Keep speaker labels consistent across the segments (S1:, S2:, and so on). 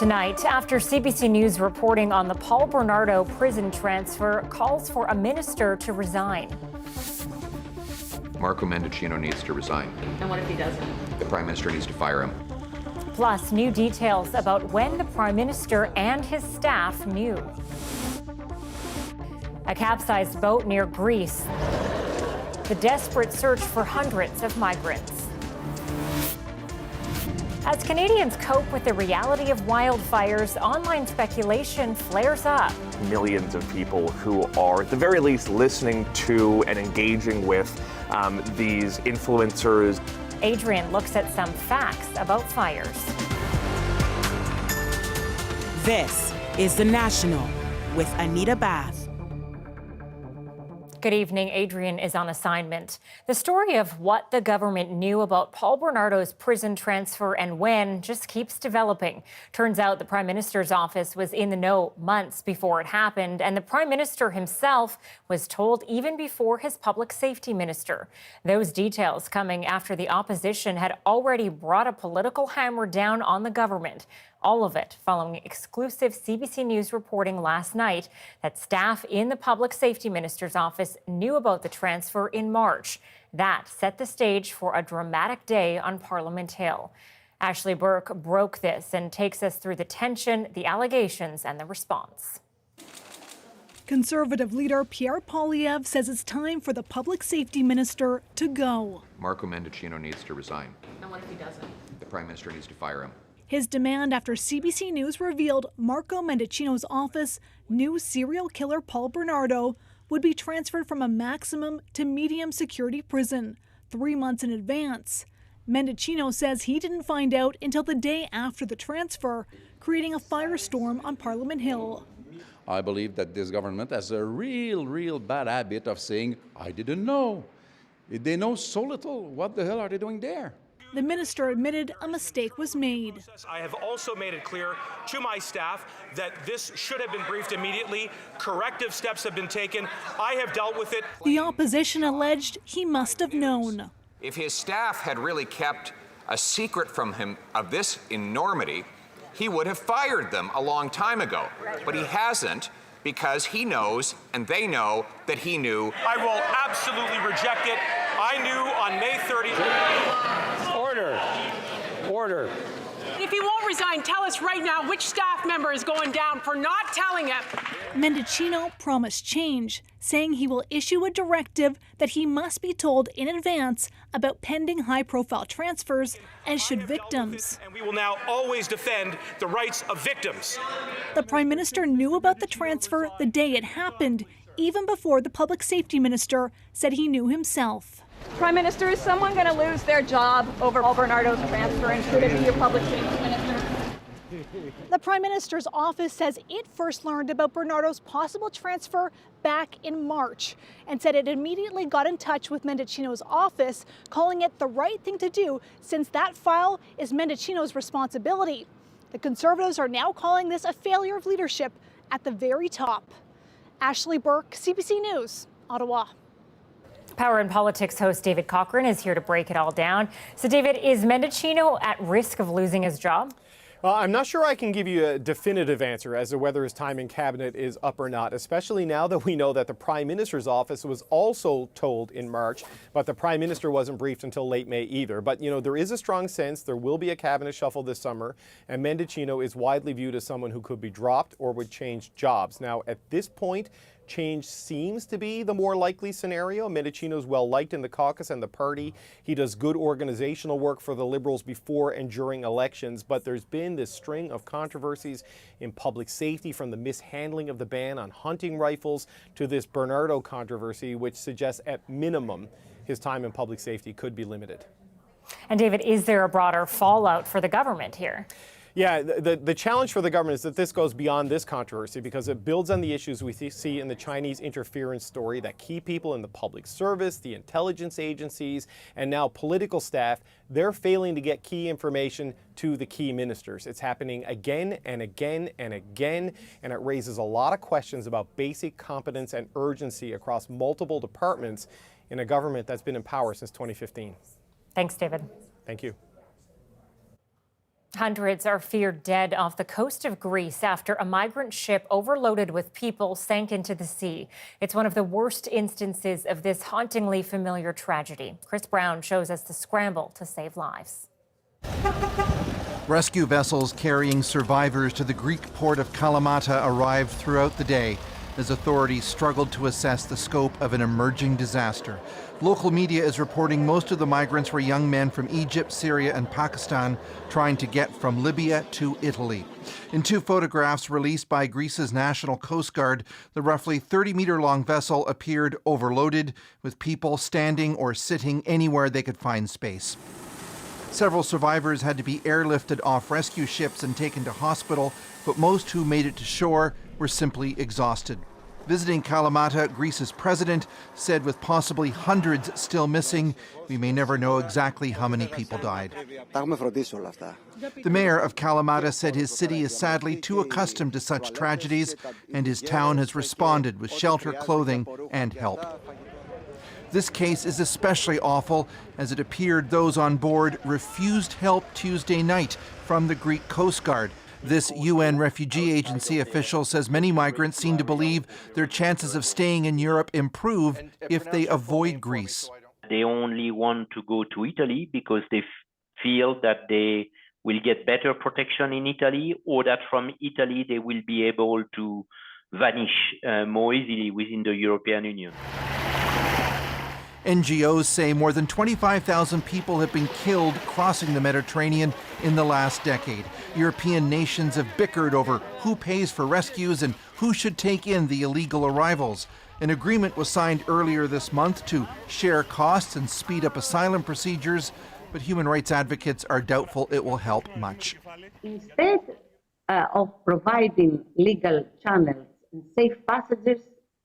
S1: Tonight, after CBC News reporting on the Paul Bernardo prison transfer, calls for a minister to resign.
S2: Marco Mendicino needs to resign.
S3: And what if he doesn't?
S2: The Prime Minister needs to fire him.
S1: Plus, new details about when the Prime Minister and his staff knew. A capsized boat near Greece. The desperate search for hundreds of migrants. As Canadians cope with the reality of wildfires, online speculation flares up.
S4: Millions of people who are, at the very least, listening to and engaging with these influencers.
S1: Adrian looks at some facts about fires.
S5: This is The National with Anita Bath.
S1: Good evening. Adrian is on assignment. The story of what the government knew about Paul Bernardo's prison transfer and when just keeps developing. Turns out the Prime Minister's office was in the know months before it happened, and the Prime Minister himself was told even before his public safety minister. Those details coming after the opposition had already brought a political hammer down on the government. All of it following exclusive CBC News reporting last night that staff in the Public Safety Minister's office knew about the transfer in March. That set the stage for a dramatic day on Parliament Hill. Ashley Burke broke this and takes us through the tension, the allegations, and the response.
S6: Conservative leader Pierre Poilievre says it's time for the Public Safety Minister to go.
S2: Marco Mendicino needs to resign.
S3: And what if he doesn't?
S2: The Prime Minister needs to fire him.
S6: His demand after CBC News revealed Marco Mendicino's office knew serial killer Paul Bernardo would be transferred from a maximum to medium security prison 3 months in advance. Mendicino says he didn't find out until the day after the transfer, creating a firestorm on Parliament Hill.
S7: I believe that this government has a real bad habit of saying, I didn't know. They know so little. What the hell are they doing there?
S6: The minister admitted a mistake was made.
S8: I have also made it clear to my staff that this should have been briefed immediately. Corrective steps have been taken. I have dealt with it.
S6: The opposition alleged he must have known.
S9: If his staff had really kept a secret from him of this enormity, he would have fired them a long time ago. But he hasn't, because he knows and they know that he knew.
S8: I will absolutely reject it. I knew on May 30th.
S10: Order.
S11: If he won't resign, tell us right now which staff member is going down for not telling him.
S6: Mendicino promised change, saying he will issue a directive that he must be told in advance about pending high-profile transfers, as should victims.
S8: And we will now always defend the rights of victims.
S6: The Prime Minister knew about the transfer the day it happened, even before the Public Safety Minister said he knew himself.
S12: Prime Minister, is someone going to lose their job over Paul Bernardo's transfer, and should it be your Public Safety Minister?
S6: The Prime Minister's office says it first learned about Bernardo's possible transfer back in March and said it immediately got in touch with Mendicino's office, calling it the right thing to do since that file is Mendicino's responsibility. The Conservatives are now calling this a failure of leadership at the very top. Ashley Burke, CBC News, Ottawa.
S1: Power and Politics host David Cochrane is here to break it all down. So, David, is Mendicino at risk of losing his job?
S13: I'm not sure I can give you a definitive answer as to whether his time in cabinet is up or not, especially now that we know that the Prime Minister's office was also told in March, but the Prime Minister wasn't briefed until late May either. But, you know, there is a strong sense there will be a cabinet shuffle this summer, and Mendicino is widely viewed as someone who could be dropped or would change jobs. Now, at this point, change seems to be the more likely scenario. Mendicino's well liked in the caucus and the party. He does good organizational work for the Liberals before and during elections, but there's been this string of controversies in public safety, from the mishandling of the ban on hunting rifles to this Bernardo controversy, which suggests at minimum his time in public safety could be limited.
S1: And David, is there a broader fallout for the government here?
S13: Yeah, the challenge for the government is that this goes beyond this controversy, because it builds on the issues we see in the Chinese interference story that key people in the public service, the intelligence agencies, and now political staff, they're failing to get key information to the key ministers. It's happening again and again and again, and it raises a lot of questions about basic competence and urgency across multiple departments in a government that's been in power since 2015.
S1: Thanks, David.
S13: Thank you.
S1: Hundreds are feared dead off the coast of Greece after a migrant ship overloaded with people sank into the sea. It's one of the worst instances of this hauntingly familiar tragedy. Chris Brown shows us the scramble to save lives.
S10: Rescue vessels carrying survivors to the Greek port of Kalamata arrived throughout the day as authorities struggled to assess the scope of an emerging disaster. Local media is reporting most of the migrants were young men from Egypt, Syria, and Pakistan trying to get from Libya to Italy. In two photographs released by Greece's National Coast Guard, the roughly 30-meter-long vessel appeared overloaded, with people standing or sitting anywhere they could find space. Several survivors had to be airlifted off rescue ships and taken to hospital, but most who made it to shore were simply exhausted. Visiting Kalamata, Greece's president said with possibly hundreds still missing, we may never know exactly how many people died. The mayor of Kalamata said his city is sadly too accustomed to such tragedies, and his town has responded with shelter, clothing, and help. This case is especially awful, as it appeared those on board refused help Tuesday night from the Greek Coast Guard. This UN refugee agency official says many migrants seem to believe their chances of staying in Europe improve if they avoid Greece.
S14: They only want to go to Italy because they feel that they will get better protection in Italy, or that from Italy they will be able to vanish more easily within the European Union.
S10: NGOs say more than 25,000 people have been killed crossing the Mediterranean in the last decade. European nations have bickered over who pays for rescues and who should take in the illegal arrivals. An agreement was signed earlier this month to share costs and speed up asylum procedures, but human rights advocates are doubtful it will help much.
S15: Instead of providing legal channels and safe passages,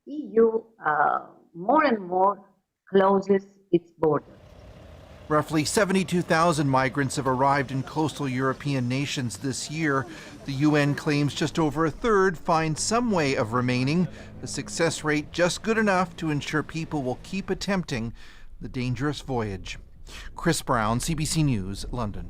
S15: EU more and more closes its borders.
S10: Roughly 72,000 migrants have arrived in coastal European nations this year. The UN claims just over a third find some way of remaining, a success rate just good enough to ensure people will keep attempting the dangerous voyage. Chris Brown, CBC News, London.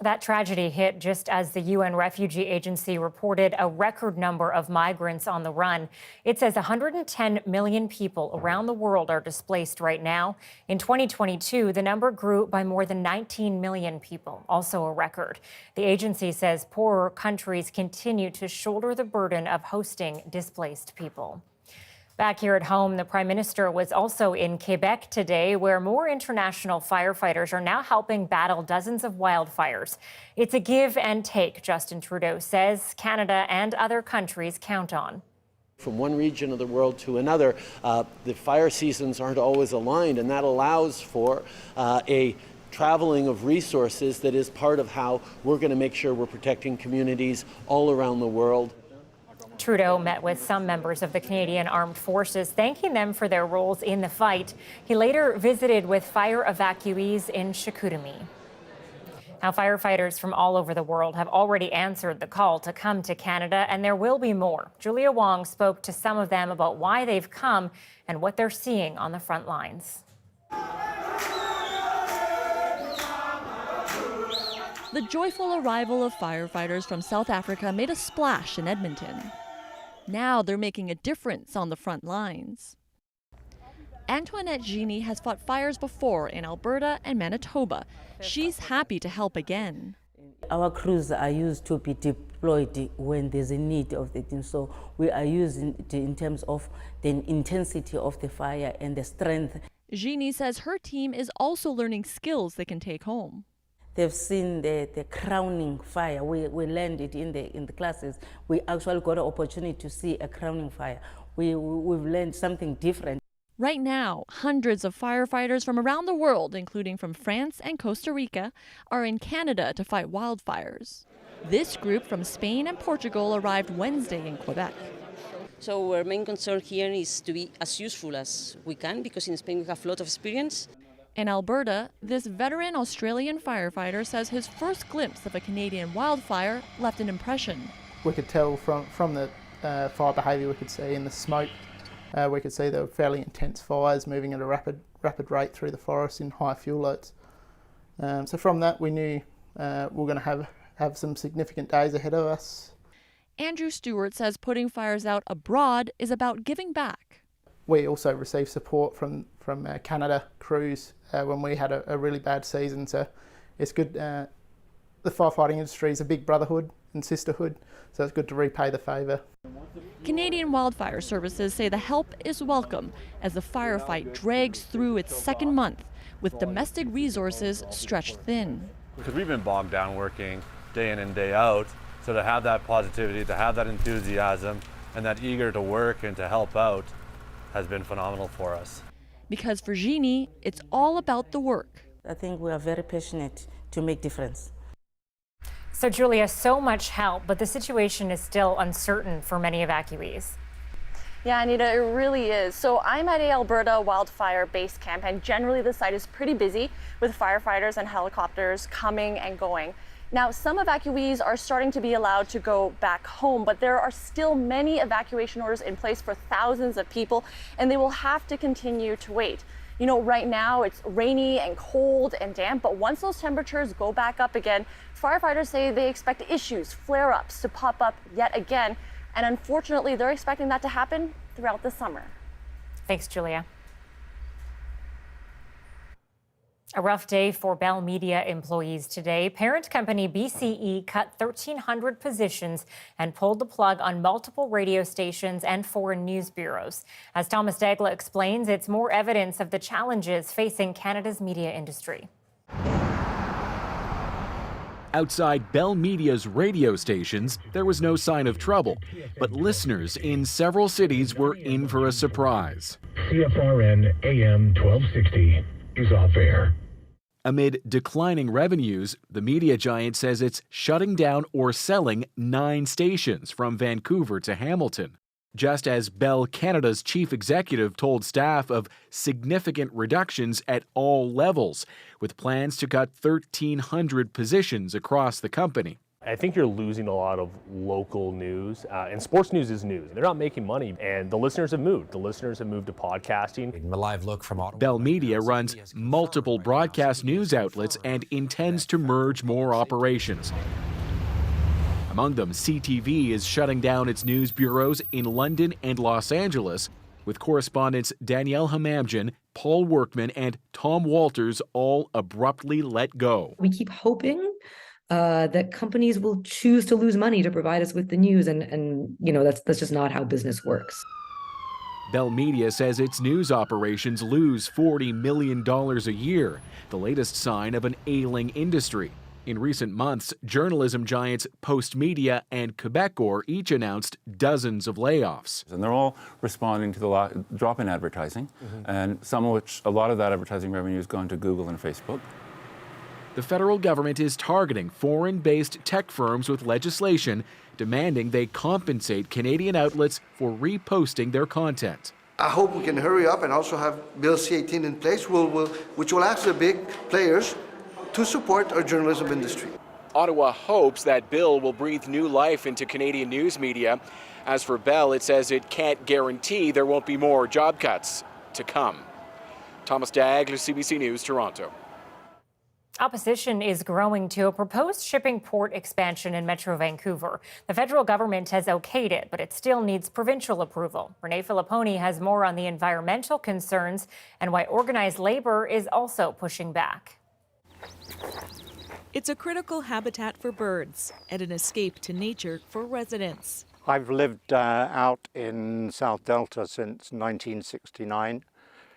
S1: That tragedy hit just as the UN Refugee Agency reported a record number of migrants on the run. It says 110 million people around the world are displaced right now. In 2022, the number grew by more than 19 million people, also a record. The agency says poorer countries continue to shoulder the burden of hosting displaced people. Back here at home, the Prime Minister was also in Quebec today, where more international firefighters are now helping battle dozens of wildfires. It's a give and take, Justin Trudeau says Canada and other countries count on.
S16: From one region of the world to another, the fire seasons aren't always aligned, and that allows for a traveling of resources that is part of how we're going to make sure we're protecting communities all around the world.
S1: Trudeau met with some members of the Canadian Armed Forces, thanking them for their roles in the fight. He later visited with fire evacuees in Chicoutimi. Now, firefighters from all over the world have already answered the call to come to Canada, and there will be more. Julia Wong spoke to some of them about why they've come and what they're seeing on the front lines.
S17: The joyful arrival of firefighters from South Africa made a splash in Edmonton. Now they're making a difference on the front lines. Antoinette Genie has fought fires before in Alberta and Manitoba. She's happy to help again.
S18: Our crews are used to be deployed when there's a need of the team. So we are using it in terms of the intensity of the fire and the strength.
S17: Genie says her team is also learning skills they can take home.
S18: They've seen the crowning fire. We learned it in the classes. We actually got an opportunity to see a crowning fire. We've learned something different.
S17: Right now, hundreds of firefighters from around the world, including from France and Costa Rica, are in Canada to fight wildfires. This group from Spain and Portugal arrived Wednesday in Quebec.
S19: So our main concern here is to be as useful as we can, because in Spain we have a lot of experience.
S17: In Alberta, this veteran Australian firefighter says his first glimpse of a Canadian wildfire left an impression.
S20: We could tell from the fire behaviour, we could see in the smoke, we could see there were fairly intense fires moving at a rapid rate through the forest in high fuel loads. So from that we knew we're going to have some significant days ahead of us.
S17: Andrew Stewart says putting fires out abroad is about giving back.
S20: We also receive support from Canada crews when we had a really bad season, so it's good. The firefighting industry is a big brotherhood and sisterhood, so it's good to repay the favour.
S17: Canadian Wildfire Services say the help is welcome as the firefight drags through its second month with domestic resources stretched thin.
S21: Because we've been bogged down working day in and day out, so to have that positivity, to have that enthusiasm, and that eager to work and to help out has been phenomenal for us.
S17: Because for Jeannie, it's all about the work.
S18: I think we are very passionate to make difference.
S1: So Julia, so much help, but the situation is still uncertain for many evacuees.
S22: Yeah, Anita, it really is. So I'm at a Alberta wildfire base camp, and generally the site is pretty busy with firefighters and helicopters coming and going. Now, some evacuees are starting to be allowed to go back home, but there are still many evacuation orders in place for thousands of people, and they will have to continue to wait. You know, right now it's rainy and cold and damp, but once those temperatures go back up again, firefighters say they expect issues, flare-ups to pop up yet again. And unfortunately, they're expecting that to happen throughout the summer.
S1: Thanks, Julia. A rough day for Bell Media employees today. Parent company BCE cut 1,300 positions and pulled the plug on multiple radio stations and foreign news bureaus. As Thomas Dagla explains, it's more evidence of the challenges facing Canada's media industry.
S23: Outside Bell Media's radio stations, there was no sign of trouble, but listeners in several cities were in for a surprise.
S24: CFRN AM 1260 is off air.
S23: Amid declining revenues, the media giant says it's shutting down or selling 9 stations from Vancouver to Hamilton, just as Bell Canada's chief executive told staff of significant reductions at all levels, with plans to cut 1,300 positions across the company.
S4: I think you're losing a lot of local news, and sports news is news. They're not making money, and the listeners have moved. The listeners have moved to podcasting.
S25: A live look from Ottawa.
S23: Bell Media runs multiple broadcast news outlets and intends to merge more operations. Among them, CTV is shutting down its news bureaus in London and Los Angeles, with correspondents Danielle Hamamjian, Paul Workman, and Tom Walters all abruptly let go.
S26: We keep hoping that companies will choose to lose money to provide us with the news, and you know, that's just not how business works.
S23: Bell Media says its news operations lose $40 million a year, the latest sign of an ailing industry. In recent months, journalism giants Postmedia and Quebecor each announced dozens of layoffs.
S27: And they're all responding to the drop in advertising, and a lot of that advertising revenue has gone to Google and Facebook.
S23: The federal government is targeting foreign-based tech firms with legislation demanding they compensate Canadian outlets for reposting their content.
S28: I hope we can hurry up and also have Bill C-18 in place, which will ask the big players to support our journalism industry.
S23: Ottawa hopes that bill will breathe new life into Canadian news media. As for Bell, it says it can't guarantee there won't be more job cuts to come. Thomas Dagla, CBC News, Toronto.
S1: Opposition is growing to a proposed shipping port expansion in Metro Vancouver. The federal government has okayed it, but it still needs provincial approval. Renee Filipponi has more on the environmental concerns and why organized labor is also pushing back.
S29: It's a critical habitat for birds and an escape to nature for residents.
S30: I've lived out in South Delta since 1969.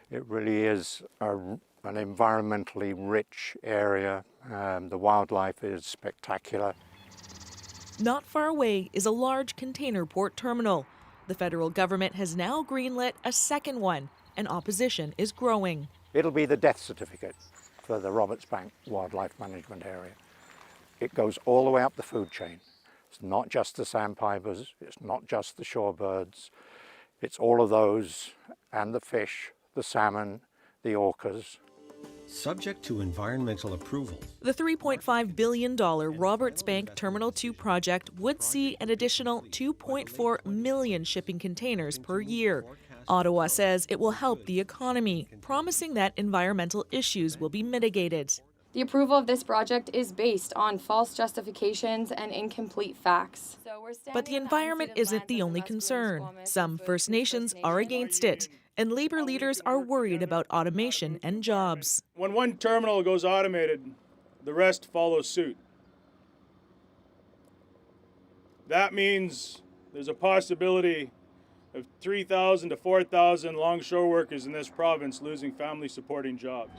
S30: It really is an environmentally rich area. The wildlife is spectacular.
S29: Not far away is a large container port terminal. The federal government has now greenlit a second one, and opposition is growing.
S30: It'll be the death certificate for the Roberts Bank Wildlife Management Area. It goes all the way up the food chain. It's not just the sandpipers, it's not just the shorebirds, it's all of those and the fish, the salmon, the orcas.
S25: Subject to environmental approval.
S29: The $3.5 billion Roberts Bank Terminal 2 project would see an additional 2.4 million shipping containers per year. Ottawa says it will help the economy, promising that environmental issues will be mitigated.
S2: The approval of this project is based on false justifications and incomplete facts.
S29: But the environment isn't the only concern. Some First Nations are against it, and labor leaders are worried about automation and jobs.
S3: When one terminal goes automated, the rest follow suit. That means there's a possibility of 3,000 to 4,000 longshore workers in this province losing family-supporting jobs.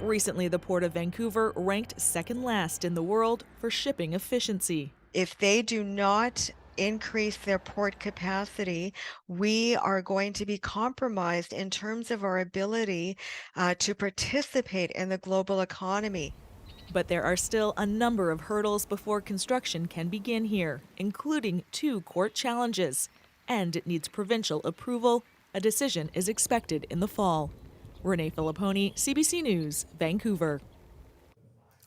S29: Recently, the Port of Vancouver ranked second last in the world for shipping efficiency.
S5: If they do not increase their port capacity, we are going to be compromised in terms of our ability to participate in the global economy.
S29: But there are still a number of hurdles before construction can begin here, including 2 court challenges. And it needs provincial approval. A decision is expected in the fall. Renee Filipponi, CBC News, Vancouver.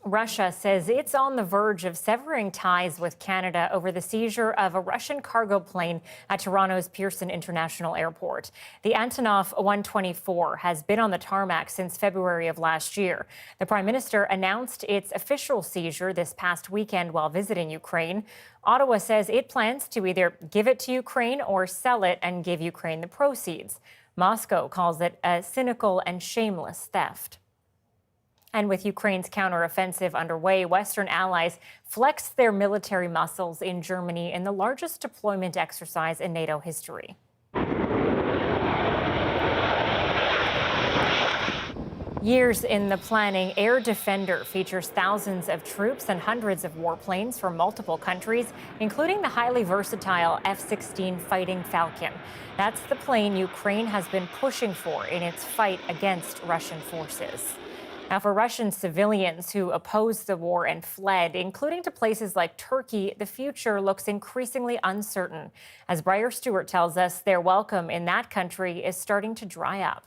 S1: Russia says it's on the verge of severing ties with Canada over the seizure of a Russian cargo plane at Toronto's Pearson International Airport. The Antonov 124 has been on the tarmac since February of last year. The Prime Minister announced its official seizure this past weekend while visiting Ukraine. Ottawa says it plans to either give it to Ukraine or sell it and give Ukraine the proceeds. Moscow calls it a cynical and shameless theft. And with Ukraine's counteroffensive underway, Western allies flexed their military muscles in Germany in the largest deployment exercise in NATO history. Years in the planning, Air Defender features thousands of troops and hundreds of warplanes from multiple countries, including the highly versatile F-16 Fighting Falcon. That's the plane Ukraine has been pushing for in its fight against Russian forces. Now, for Russian civilians who opposed the war and fled, including to places like Turkey, the future looks increasingly uncertain. As Briar Stewart tells us, their welcome in that country is starting to dry up.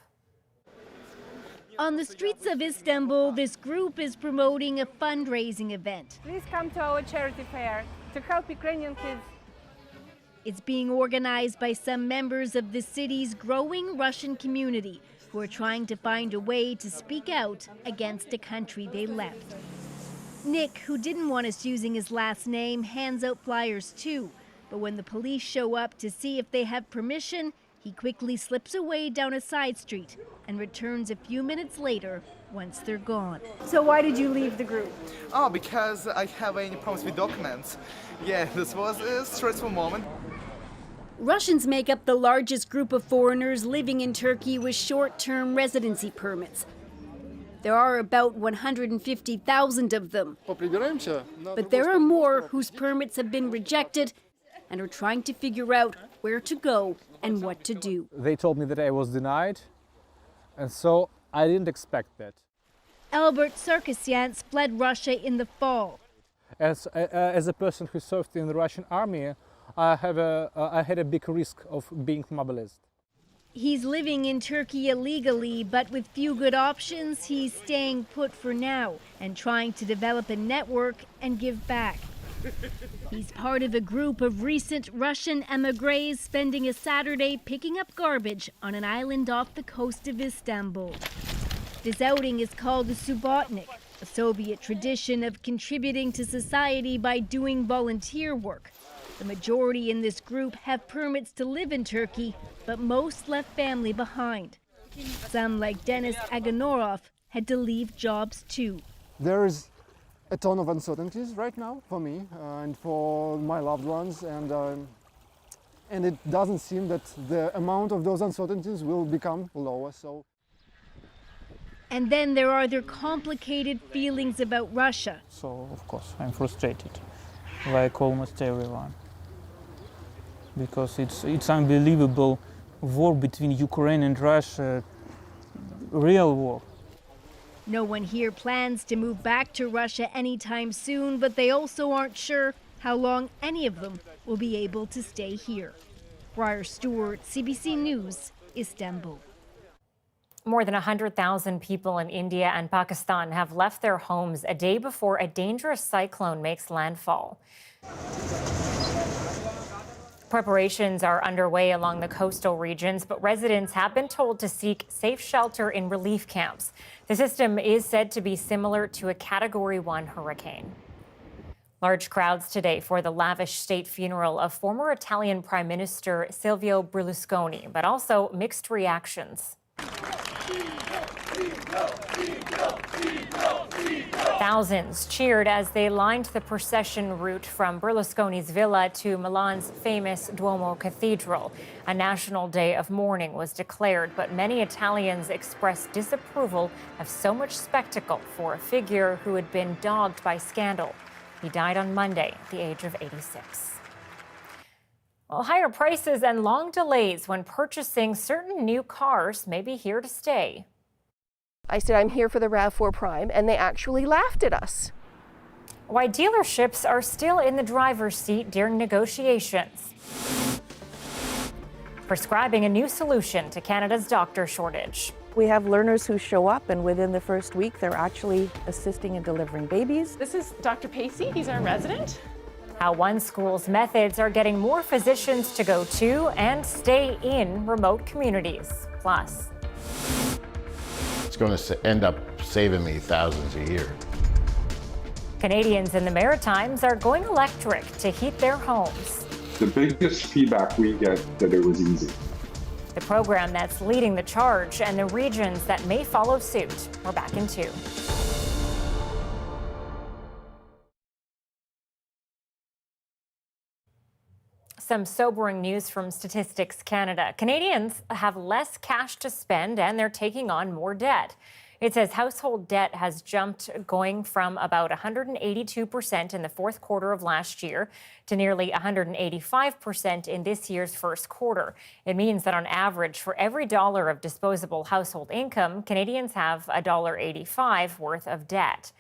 S6: On the streets of Istanbul, this group is promoting a fundraising event.
S7: Please come to our charity fair to help Ukrainian kids.
S6: It's being organized by some members of the city's growing Russian community, who are trying to find a way to speak out against a country they left. Nick, who didn't want us using his last name, hands out flyers too. But when the police show up to see if they have permission, he quickly slips away down a side street and returns a few minutes later once they're gone.
S7: So why did you leave the group?
S8: Oh, because I have any problems with documents. Yeah, this was a stressful moment.
S6: Russians make up the largest group of foreigners living in Turkey with short-term residency permits. There are about 150,000 of them. But there are more whose permits have been rejected and are trying to figure out where to go and what to do.
S9: They told me that I was denied, and so I didn't expect that.
S6: Albert Sarkisian fled Russia in the fall.
S9: As a person who served in the Russian army, I had a big risk of being mobilized.
S6: He's living in Turkey illegally, but with few good options, he's staying put for now and trying to develop a network and give back. He's part of a group of recent Russian emigres spending a Saturday picking up garbage on an island off the coast of Istanbul. This outing is called the Subotnik, a Soviet tradition of contributing to society by doing volunteer work. The majority in this group have permits to live in Turkey, but most left family behind. Some, like Denis Aganorov, had to leave jobs too.
S11: There is a ton of uncertainties right now for me and for my loved ones, and it doesn't seem that the amount of those uncertainties will become lower.
S6: And then there are their complicated feelings about Russia.
S12: So, of course, I'm frustrated, like almost everyone, because it's unbelievable war between Ukraine and Russia, real war.
S6: No one here plans to move back to Russia anytime soon, but they also aren't sure how long any of them will be able to stay here. Briar Stewart, CBC News, Istanbul.
S1: More than 100,000 people in India and Pakistan have left their homes a day before a dangerous cyclone makes landfall. Preparations are underway along the coastal regions, but residents have been told to seek safe shelter in relief camps. The system is said to be similar to a Category 1 hurricane. Large crowds today for the lavish state funeral of former Italian Prime Minister Silvio Berlusconi, but also mixed reactions. Thousands cheered as they lined the procession route from Berlusconi's villa to Milan's famous Duomo Cathedral. A national day of mourning was declared, but many Italians expressed disapproval of so much spectacle for a figure who had been dogged by scandal. He died on Monday at the age of 86. Well, higher prices and long delays when purchasing certain new cars may be here to stay.
S10: I said, I'm here for the RAV4 Prime, and they actually laughed at us.
S1: Why dealerships are still in the driver's seat during negotiations. Prescribing a new solution to Canada's doctor shortage.
S13: We have learners who show up, and within the first week, they're actually assisting in delivering babies.
S14: This is Dr. Pacey. He's our resident.
S1: How one school's methods are getting more physicians to go to and stay in remote communities. Plus,
S15: it's going to end up saving me thousands a year.
S1: Canadians in the Maritimes are going electric to heat their homes.
S16: The biggest feedback we get that it was easy.
S1: The program that's leading the charge and the regions that may follow suit. We're back in 2. Some sobering news from Statistics Canada. Canadians have less cash to spend and they're taking on more debt. It says household debt has jumped, going from about 182% in the fourth quarter of last year to nearly 185% in this year's first quarter. It means that on average, for every dollar of disposable household income, Canadians have $1.85 worth of debt.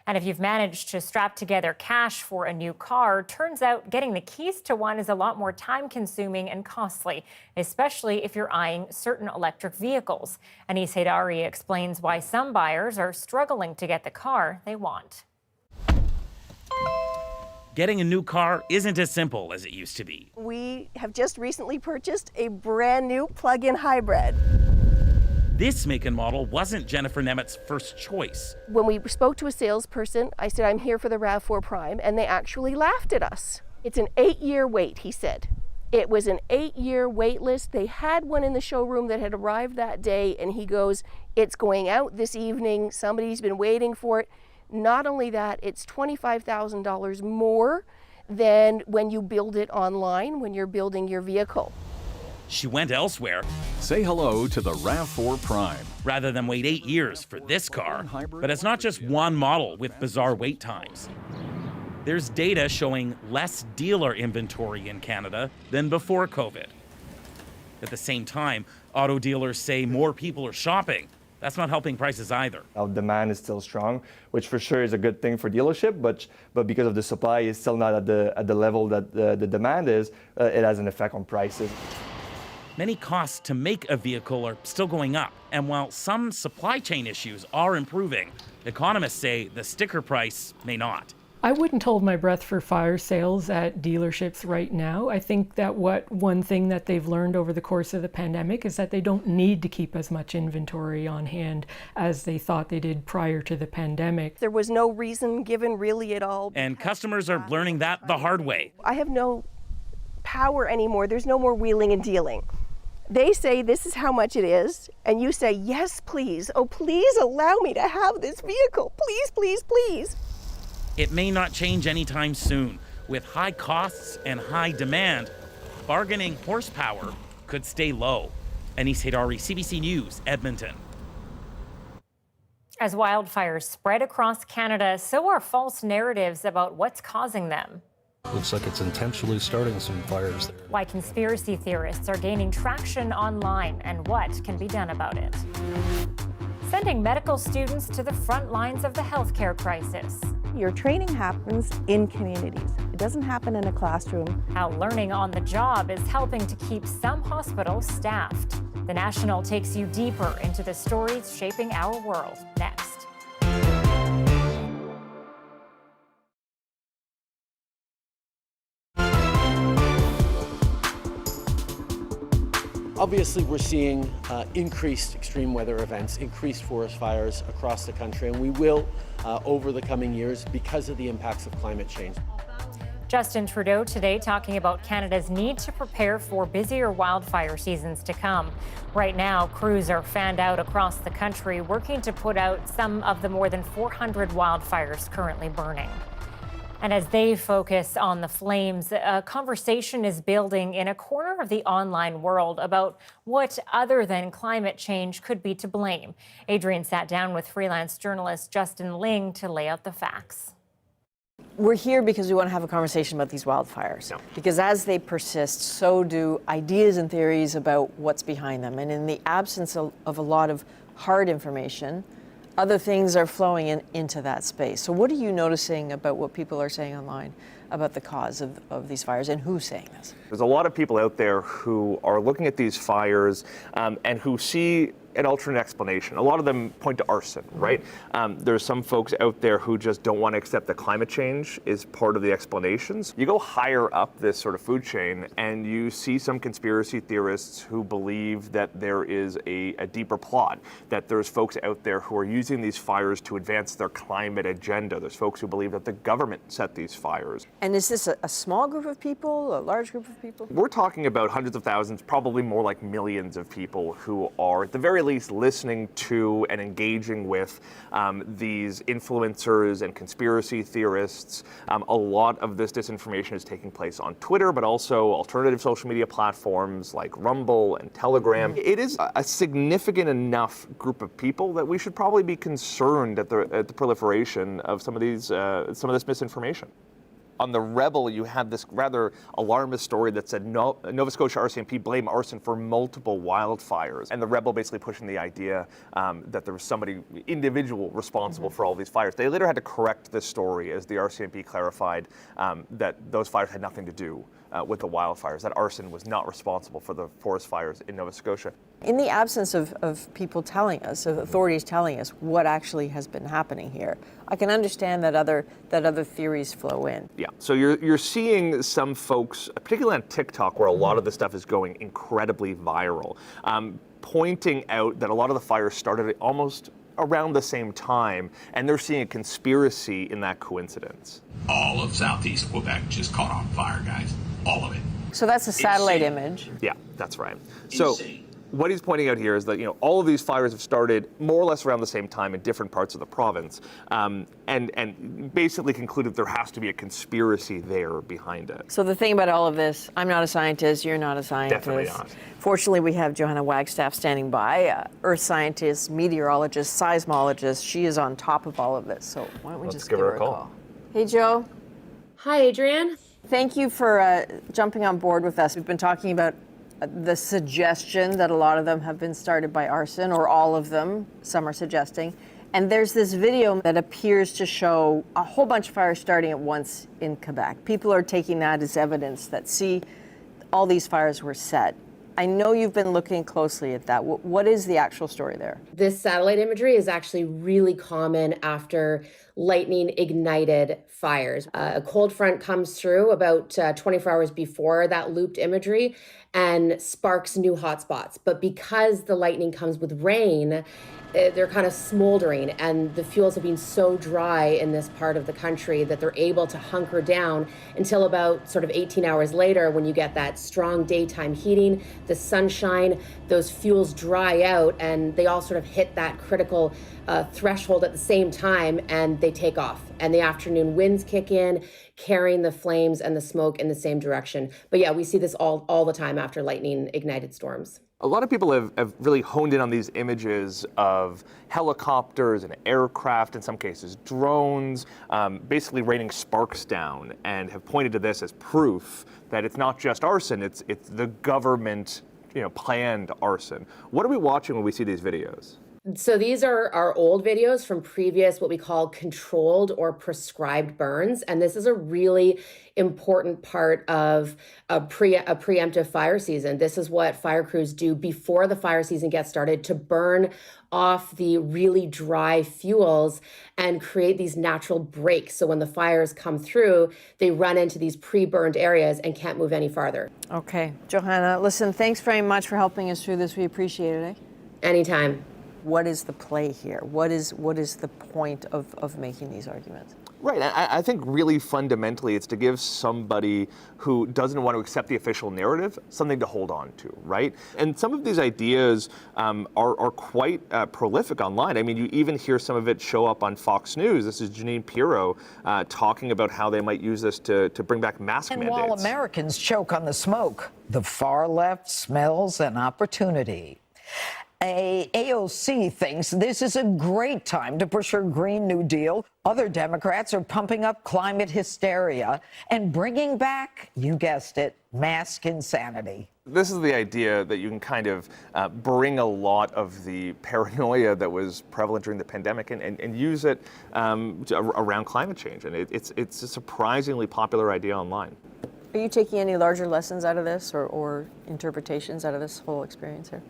S1: And if you've managed to strap together cash for a new car, turns out getting the keys to one is a lot more time-consuming and costly, especially if you're eyeing certain electric vehicles. Inisa explains why some buyers are struggling to get the car they want.
S17: Getting a new car isn't as simple as it used to be.
S10: We have just recently purchased a brand new plug-in hybrid.
S17: This make and model wasn't Jennifer Nemet's first choice.
S10: When we spoke to a salesperson, I said, I'm here for the RAV4 Prime, and they actually laughed at us. It's an 8-year wait, he said. It was an 8-year wait list. They had one in the showroom that had arrived that day, and he goes, it's going out this evening. Somebody's been waiting for it. Not only that, it's $25,000 more than when you build it online, when you're building your vehicle.
S17: She went elsewhere.
S23: Say hello to the RAV4 Prime.
S17: Rather than wait 8 years for this car. But it's not just one model with bizarre wait times. There's data showing less dealer inventory in Canada than before COVID. At the same time, auto dealers say more people are shopping. That's not helping prices either.
S18: Our demand is still strong, which for sure is a good thing for dealership, but because of the supply is still not at the level that the demand is, it has an effect on prices.
S17: Many costs to make a vehicle are still going up. And while some supply chain issues are improving, economists say the sticker price may not.
S19: I wouldn't hold my breath for fire sales at dealerships right now. I think that one thing that they've learned over the course of the pandemic is that they don't need to keep as much inventory on hand as they thought they did prior to the pandemic.
S10: There was no reason given really at all.
S17: And customers are learning that the hard way.
S10: I have no power anymore. There's no more wheeling and dealing. They say this is how much it is, and you say, yes, please. Oh, please allow me to have this vehicle. Please, please, please.
S17: It may not change anytime soon. With high costs and high demand, bargaining horsepower could stay low. Inisa, CBC News, Edmonton.
S1: As wildfires spread across Canada, so are false narratives about what's causing them.
S20: Looks like it's intentionally starting some fires there.
S1: Why conspiracy theorists are gaining traction online and what can be done about it. Sending medical students to the front lines of the healthcare crisis.
S13: Your training happens in communities. It doesn't happen in a classroom.
S1: How learning on the job is helping to keep some hospitals staffed. The National takes you deeper into the stories shaping our world. Next.
S2: Obviously, we're seeing increased extreme weather events, increased forest fires across the country, and we will over the coming years because of the impacts of climate change.
S1: Justin Trudeau today talking about Canada's need to prepare for busier wildfire seasons to come. Right now, crews are fanned out across the country working to put out some of the more than 400 wildfires currently burning. And as they focus on the flames, a conversation is building in a corner of the online world about what other than climate change could be to blame. Adrian sat down with freelance journalist Justin Ling to lay out the facts.
S4: We're here because we want to have a conversation about these wildfires. Because as they persist, so do ideas and theories about what's behind them. And in the absence of a lot of hard information, other things are flowing into that space. So what are you noticing about what people are saying online about the cause of these fires, and who's saying this?
S21: There's a lot of people out there who are looking at these fires and who see an alternate explanation. A lot of them point to arson, right? There's some folks out there who just don't want to accept that climate change is part of the explanations. You go higher up this sort of food chain and you see some conspiracy theorists who believe that there is a deeper plot, that there's folks out there who are using these fires to advance their climate agenda. There's folks who believe that the government set these fires.
S4: And is this a small group of people, a large group of people?
S21: We're talking about hundreds of thousands, probably more like millions of people who are at the very least listening to and engaging with these influencers and conspiracy theorists. A lot of this disinformation is taking place on Twitter, but also alternative social media platforms like Rumble and Telegram. It is a significant enough group of people that we should probably be concerned at the proliferation of some of this misinformation. On the Rebel, you had this rather alarmist story that said Nova Scotia RCMP blame arson for multiple wildfires. And the Rebel basically pushing the idea that there was somebody individual responsible for all these fires. They later had to correct this story as the RCMP clarified that those fires had nothing to do with the wildfires, that arson was not responsible for the forest fires in Nova Scotia.
S4: In the absence of people telling us, of authorities telling us what actually has been happening here, I can understand that other theories flow in.
S21: Yeah, so you're seeing some folks, particularly on TikTok, where a lot of this stuff is going incredibly viral, pointing out that a lot of the fires started almost around the same time, and they're seeing a conspiracy in that coincidence.
S22: All of southeast Quebec just caught on fire, guys. All of it.
S4: So that's a satellite image.
S21: Yeah, that's right. So what he's pointing out here is that all of these fires have started more or less around the same time in different parts of the province, and basically concluded there has to be a conspiracy there behind it.
S4: So the thing about all of this, I'm not a scientist, you're not a scientist.
S21: Definitely not.
S4: Fortunately, we have Johanna Wagstaff standing by, earth scientist, meteorologist, seismologist. She is on top of all of this. So why don't we just give her a call? Hey, Joe.
S24: Hi, Adrian.
S4: Thank you for jumping on board with us. We've been talking about the suggestion that a lot of them have been started by arson, or all of them, some are suggesting. And there's this video that appears to show a whole bunch of fires starting at once in Quebec. People are taking that as evidence that, see, all these fires were set. I know you've been looking closely at that. What is the actual story there?
S24: This satellite imagery is actually really common after lightning ignited fires. A cold front comes through about 24 hours before that looped imagery and sparks new hotspots. But because the lightning comes with rain, they're kind of smoldering, and the fuels have been so dry in this part of the country that they're able to hunker down until about sort of 18 hours later, when you get that strong daytime heating, the sunshine, those fuels dry out, and they all sort of hit that critical threshold at the same time, and they take off. And the afternoon winds kick in, carrying the flames and the smoke in the same direction. But yeah, we see this all the time after lightning ignited storms.
S21: A lot of people have really honed in on these images of helicopters and aircraft, in some cases drones, basically raining sparks down, and have pointed to this as proof that it's not just arson, it's the government planned arson. What are we watching when we see these videos?
S24: So these are our old videos from previous, what we call controlled or prescribed burns. And this is a really important part of a preemptive fire season. This is what fire crews do before the fire season gets started to burn off the really dry fuels and create these natural breaks. So when the fires come through, they run into these pre-burned areas and can't move any farther.
S4: Okay, Johanna, listen, thanks very much for helping us through this. We appreciate it.
S24: Anytime.
S4: What is the play here? What is the point of making these arguments?
S21: Right. I think really fundamentally it's to give somebody who doesn't want to accept the official narrative something to hold on to, right? And some of these ideas are quite prolific online. I mean, you even hear some of it show up on Fox News. This is Janine Pirro talking about how they might use this to bring back mask mandates.
S3: And while Americans choke on the smoke, the far left smells an opportunity. AOC thinks this is a great time to push her Green New Deal. Other Democrats are pumping up climate hysteria and bringing back, you guessed it, mask insanity.
S21: This is the idea that you can kind of bring a lot of the paranoia that was prevalent during the pandemic and use it around climate change. And it's a surprisingly popular idea online.
S4: Are you taking any larger lessons out of this or interpretations out of this whole experience here?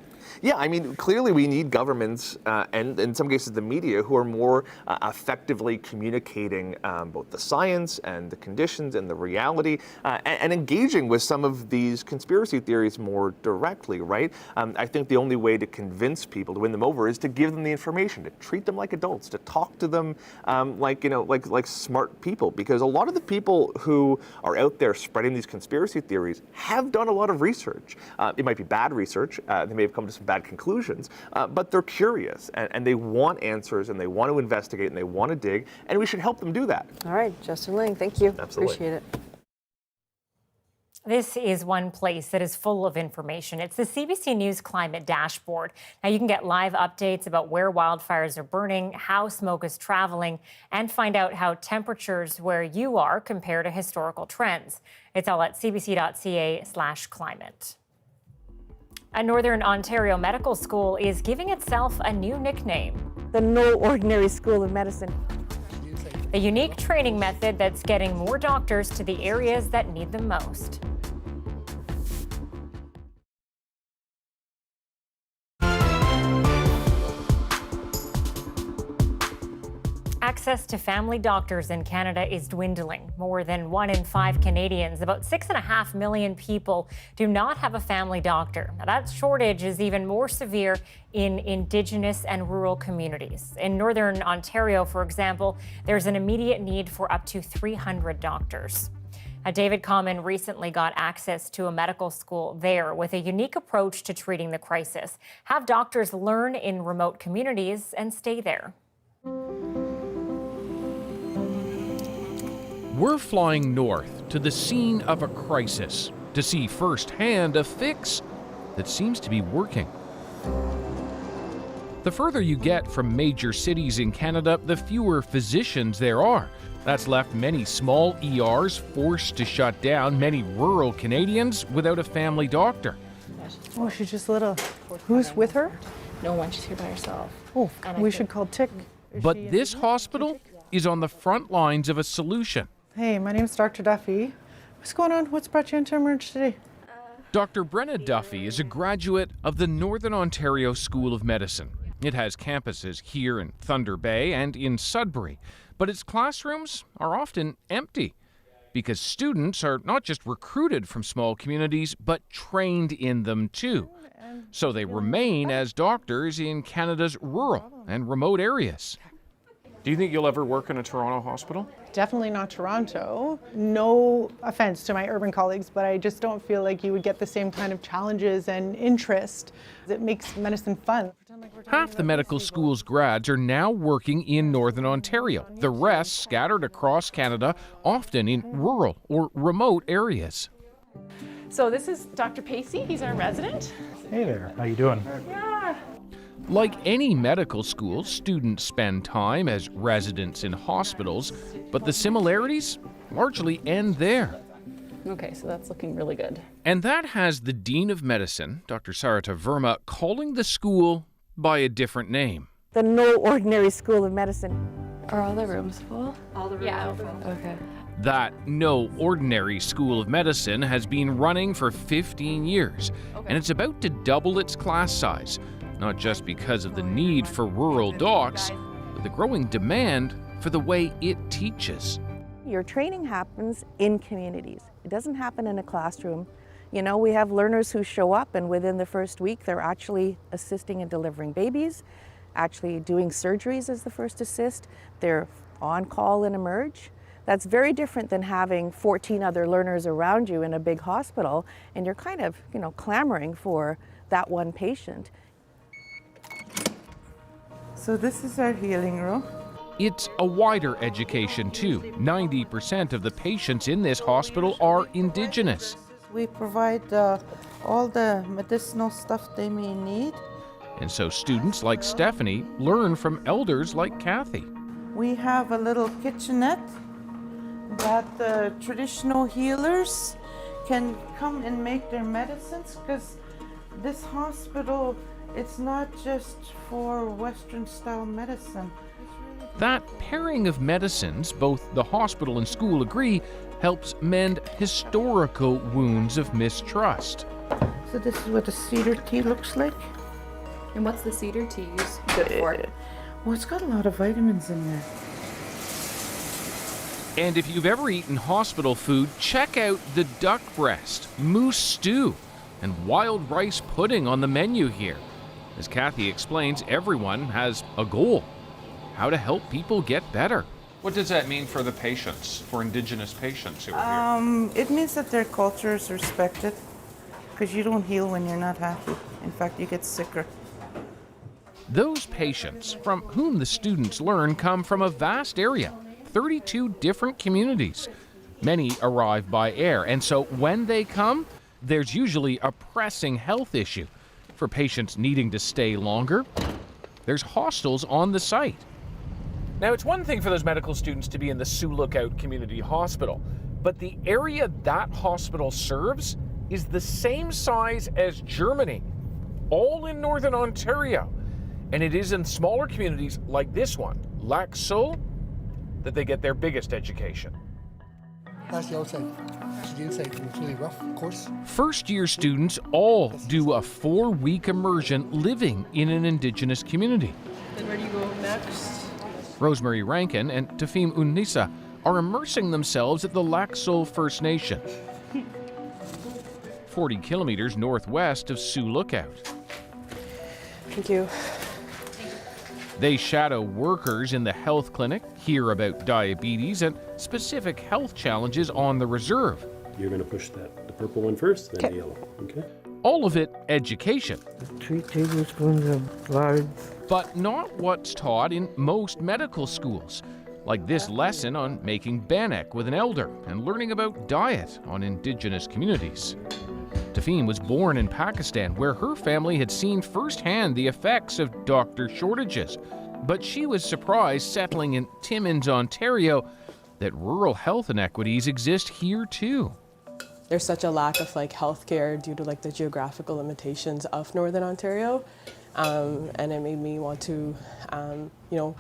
S21: Yeah, I mean, clearly we need governments and in some cases the media who are more effectively communicating both the science and the conditions and the reality and engaging with some of these conspiracy theories more directly, right? I think the only way to convince people, to win them over, is to give them the information, to treat them like adults, to talk to them like smart people, because a lot of the people who are out there spreading these conspiracy theories have done a lot of research. It might be bad research. They may have come to some bad conclusions, but they're curious and they want answers and they want to investigate and they want to dig, and we should help them do that.
S4: All right, Justin Ling, thank you.
S21: Absolutely.
S4: Appreciate it.
S1: This is one place that is full of information. It's the CBC News Climate Dashboard. Now you can get live updates about where wildfires are burning, how smoke is traveling, and find out how temperatures where you are compare to historical trends. It's all at cbc.ca/climate. A Northern Ontario medical school is giving itself a new nickname.
S13: The No Ordinary School of Medicine.
S1: A unique training method that's getting more doctors to the areas that need them most. Access to family doctors in Canada is dwindling. More than 1 in 5 Canadians, about 6.5 million people, do not have a family doctor. Now, that shortage is even more severe in Indigenous and rural communities. In Northern Ontario, for example, there's an immediate need for up to 300 doctors. David Common recently got access to a medical school there with a unique approach to treating the crisis. Have doctors learn in remote communities and stay there.
S5: We're flying north to the scene of a crisis to see firsthand a fix that seems to be working. The further you get from major cities in Canada, the fewer physicians there are. That's left many small ERs forced to shut down, many rural Canadians without a family doctor.
S7: Oh, she's just little. Who's with her?
S14: No one, she's here by herself.
S7: Oh, we should call TIC.
S5: But this hospital is on the front lines of a solution.
S7: Hey, my name's Dr. Duffy. What's going on? What's brought you into emergency today?
S5: Dr. Brenna Duffy is a graduate of the Northern Ontario School of Medicine. It has campuses here in Thunder Bay and in Sudbury, but its classrooms are often empty because students are not just recruited from small communities, but trained in them too. So they remain as doctors in Canada's rural and remote areas.
S8: Do you think you'll ever work in a Toronto hospital?
S7: Definitely not Toronto. No offense to my urban colleagues, but I just don't feel like you would get the same kind of challenges and interest that makes medicine fun.
S5: Half the medical school's grads are now working in Northern Ontario. The rest scattered across Canada, often in rural or remote areas.
S14: So this is Dr. Pacey. He's our resident.
S25: Hey there. How you doing?
S14: Yeah.
S5: Like any medical school, students spend time as residents in hospitals, but the similarities largely end there.
S14: Okay, so that's looking really good.
S5: And that has the Dean of Medicine, Dr. Sarita Verma, calling the school by a different name.
S13: The No Ordinary School of Medicine.
S14: Are all the rooms full?
S4: All the rooms are full.
S14: Okay.
S5: That No Ordinary School of Medicine has been running for 15 years, and it's about to double its class size, not just because of the need for rural docs, but the growing demand for the way it teaches.
S13: Your training happens in communities. It doesn't happen in a classroom. You know, we have learners who show up and within the first week they're actually assisting in delivering babies, actually doing surgeries as the first assist. They're on call and emerge. That's very different than having 14 other learners around you in a big hospital and you're kind of, you know, clamoring for that one patient.
S6: So this is our healing room.
S5: It's a wider education too. 90% of the patients in this hospital are Indigenous.
S6: We provide all the medicinal stuff they may need.
S5: And so students like Stephanie learn from elders like Kathy.
S6: We have a little kitchenette that the traditional healers can come and make their medicines, because this hospital, it's not just for Western style medicine.
S5: That pairing of medicines, both the hospital and school agree, helps mend historical wounds of mistrust.
S6: So this is what the cedar tea looks like.
S14: And what's the cedar tea good for?
S6: Well, it's got a lot of vitamins in there.
S5: And if you've ever eaten hospital food, check out the duck breast, moose stew, and wild rice pudding on the menu here. As Kathy explains, everyone has a goal: how to help people get better.
S8: What does that mean for the patients, for Indigenous patients who are here?
S6: It means that their culture is respected, because you don't heal when you're not happy. In fact, you get sicker.
S5: Those patients from whom the students learn come from a vast area, 32 different communities. Many arrive by air, and so when they come, there's usually a pressing health issue. For patients needing to stay longer, there's hostels on the site. Now, it's one thing for those medical students to be in the Sioux Lookout Community Hospital, but the area that hospital serves is the same size as Germany, all in Northern Ontario. And it is in smaller communities like this one, Lac Seul, that they get their biggest education.
S9: That's the outside. So the inside is really rough, of course.
S5: First-year students all do a 4-week immersion living in an Indigenous community.
S14: Then where do you go next?
S5: Rosemary Rankin and Tafim Inisa are immersing themselves at the Lac Seul First Nation, 40 kilometers northwest of Sioux Lookout.
S14: Thank you.
S5: They shadow workers in the health clinic, hear about diabetes and specific health challenges on the reserve.
S11: You're going to push the purple one first, then the yellow, okay?
S5: All of it education.
S6: 3 tablespoons of lard.
S5: But not what's taught in most medical schools, like this lesson on making bannock with an elder and learning about diet on Indigenous communities. Tafim was born in Pakistan, where her family had seen firsthand the effects of doctor shortages. But she was surprised settling in Timmins, Ontario, that rural health inequities exist here too.
S12: There's such a lack of healthcare due to the geographical limitations of Northern Ontario, and it made me want to,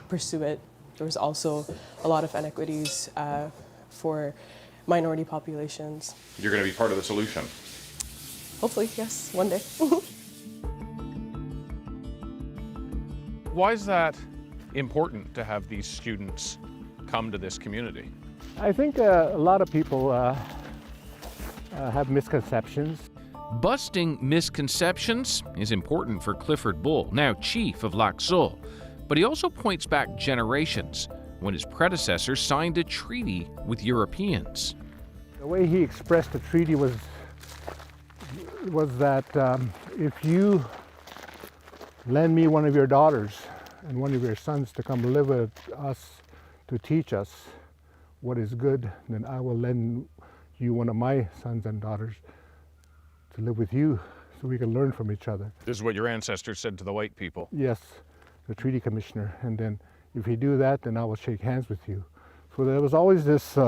S12: pursue it. There was also a lot of inequities for minority populations.
S8: You're going to be part of the solution.
S12: Hopefully, yes, one day.
S8: Why is that important to have these students come to this community?
S25: I think a lot of people have misconceptions.
S5: Busting misconceptions is important for Clifford Bull, now chief of Lac Seul, but he also points back generations when his predecessor signed a treaty with Europeans.
S25: The way he expressed the treaty was that if you lend me one of your daughters and one of your sons to come live with us to teach us what is good, then I will lend you one of my sons and daughters to live with you so we can learn from each other.
S8: This is what your ancestors said to the white people.
S25: Yes, the treaty commissioner. And then if you do that, then I will shake hands with you. So there was always this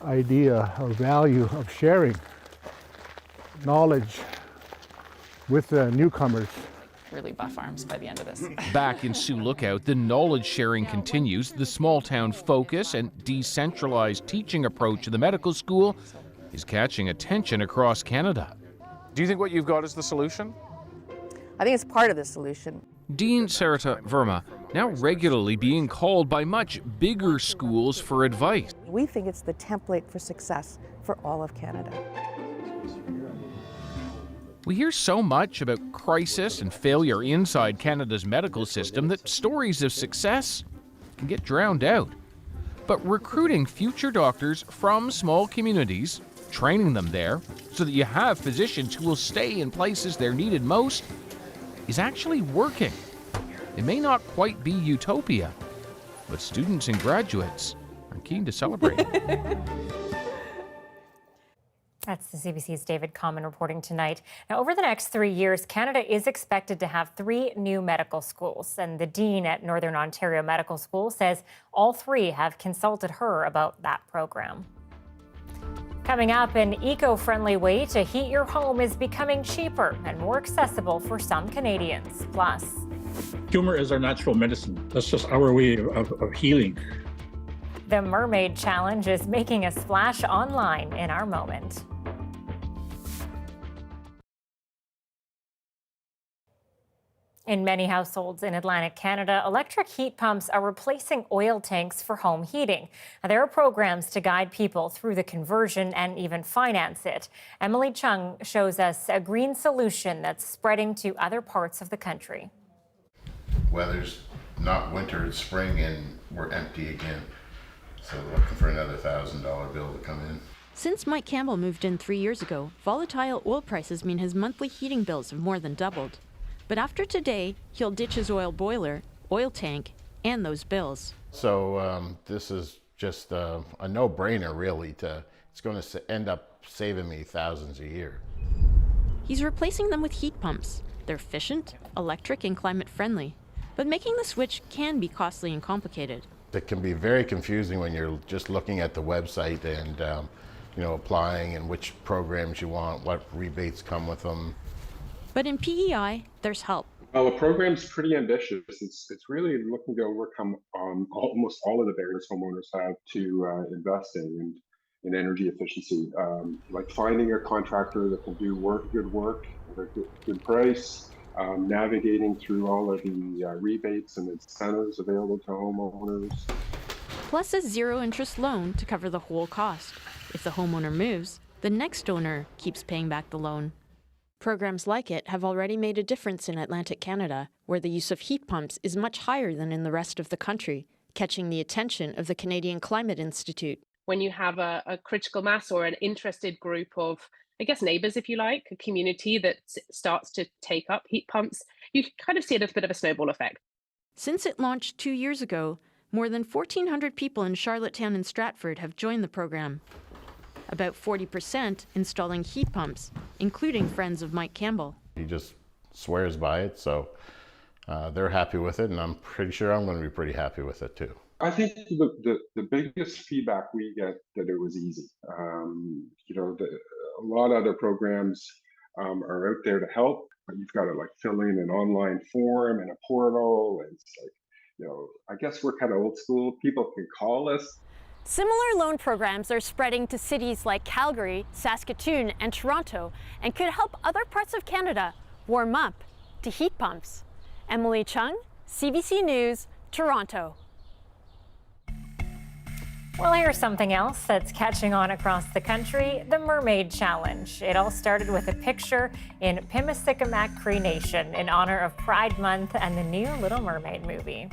S25: idea or value of sharing knowledge with the newcomers
S14: really buff arms by the end of this.
S5: Back in Sioux Lookout, the knowledge sharing continues. The small town focus and decentralized teaching approach of the medical school is catching attention across Canada.
S8: Do you think what you've got is the solution?
S15: I think it's part of the solution.
S5: Dean Sarita Verma now regularly being called by much bigger schools for advice.
S13: We think it's the template for success for all of Canada.
S5: We hear so much about crisis and failure inside Canada's medical system that stories of success can get drowned out. But recruiting future doctors from small communities, training them there so that you have physicians who will stay in places they're needed most, is actually working. It may not quite be utopia, but students and graduates are keen to celebrate.
S1: That's the CBC's David Common reporting tonight. Now, over the next 3 years, Canada is expected to have 3 new medical schools. And the dean at Northern Ontario Medical School says all 3 have consulted her about that program. Coming up, an eco-friendly way to heat your home is becoming cheaper and more accessible for some Canadians. Plus,
S16: humor is our natural medicine. That's just our way of healing.
S1: the Mermaid Challenge is making a splash online in our moment. In many households in Atlantic Canada, electric heat pumps are replacing oil tanks for home heating. Now, there are programs to guide people through the conversion and even finance it. Emily Chung shows us a green solution that's spreading to other parts of the country.
S18: Weather's not winter, it's spring, and we're empty again. So looking for another $1,000 bill to come in.
S19: Since Mike Campbell moved in 3 years ago, volatile oil prices mean his monthly heating bills have more than doubled. But after today, he'll ditch his oil boiler, oil tank, and those bills.
S18: So this is just a no-brainer, really. It's going to end up saving me thousands a year.
S19: He's replacing them with heat pumps. They're efficient, electric, and climate-friendly. But making the switch can be costly and complicated.
S18: It can be very confusing when you're just looking at the website and applying and which programs you want, what rebates come with them.
S19: But in PEI, there's help.
S11: Well, the program's pretty ambitious. It's really looking to overcome almost all of the barriers homeowners have to investing in energy efficiency, like finding a contractor that can do good work at a good price, navigating through all of the rebates and incentives available to homeowners.
S19: Plus a zero-interest loan to cover the whole cost. If the homeowner moves, the next owner keeps paying back the loan. Programs like it have already made a difference in Atlantic Canada, where the use of heat pumps is much higher than in the rest of the country, catching the attention of the Canadian Climate Institute.
S14: When you have a critical mass or an interested group of, I guess, neighbours, if you like, a community that starts to take up heat pumps, you kind of see it as a bit of a snowball effect.
S19: Since it launched 2 years ago, more than 1,400 people in Charlottetown and Stratford have joined the program. About 40% installing heat pumps, including friends of Mike Campbell.
S18: He just swears by it, so they're happy with it, and I'm pretty sure I'm going to be pretty happy with it too.
S11: I think the biggest feedback we get that it was easy. A lot of other programs are out there to help, but you've got to fill in an online form and a portal. And it's I guess we're kind of old school. People can call us.
S23: Similar loan programs are spreading to cities like Calgary, Saskatoon, and Toronto, and could help other parts of Canada warm up to heat pumps. Emily Chung, CBC News, Toronto.
S1: Well, here's something else that's catching on across the country, the Mermaid Challenge. It all started with a picture in Pimicikamak Cree Nation in honor of Pride Month and the new Little Mermaid movie.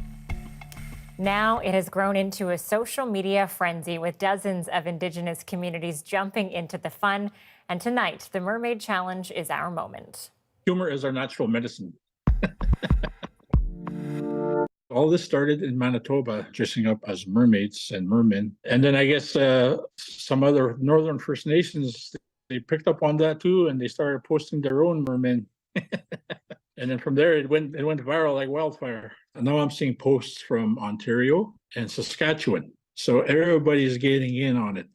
S1: Now it has grown into a social media frenzy with dozens of Indigenous communities jumping into the fun. And tonight, the Mermaid Challenge is our moment.
S16: Humor is our natural medicine. All this started in Manitoba, dressing up as mermaids and mermen. And then I guess some other Northern First Nations, they picked up on that too, and they started posting their own mermen. And then from there, it went viral like wildfire. And now I'm seeing posts from Ontario and Saskatchewan. So everybody's getting in on it.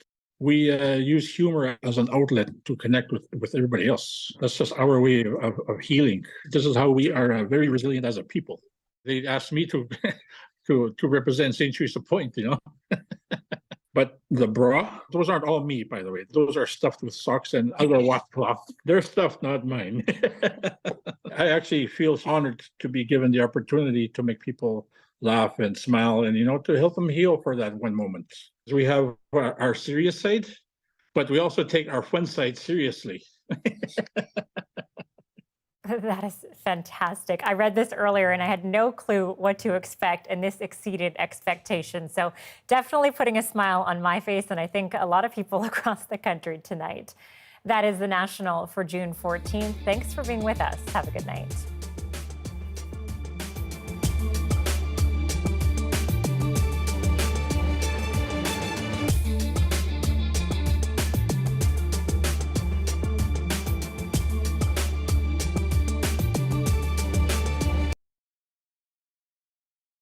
S16: We use humor as an outlet to connect with everybody else. That's just our way of healing. This is how we are very resilient as a people. They asked me to to represent St. Teresa Point, you know. But the bra, those aren't all me, by the way. Those are stuffed with socks and other washcloth. They're stuffed, not mine. I actually feel honored to be given the opportunity to make people laugh and smile and, you know, to help them heal for that one moment. We have our serious side, but we also take our fun side seriously.
S1: That is fantastic. I read this earlier and I had no clue what to expect, and this exceeded expectations. So definitely putting a smile on my face, and I think a lot of people across the country tonight. That is the National for June 14th. Thanks for being with us. Have a good night.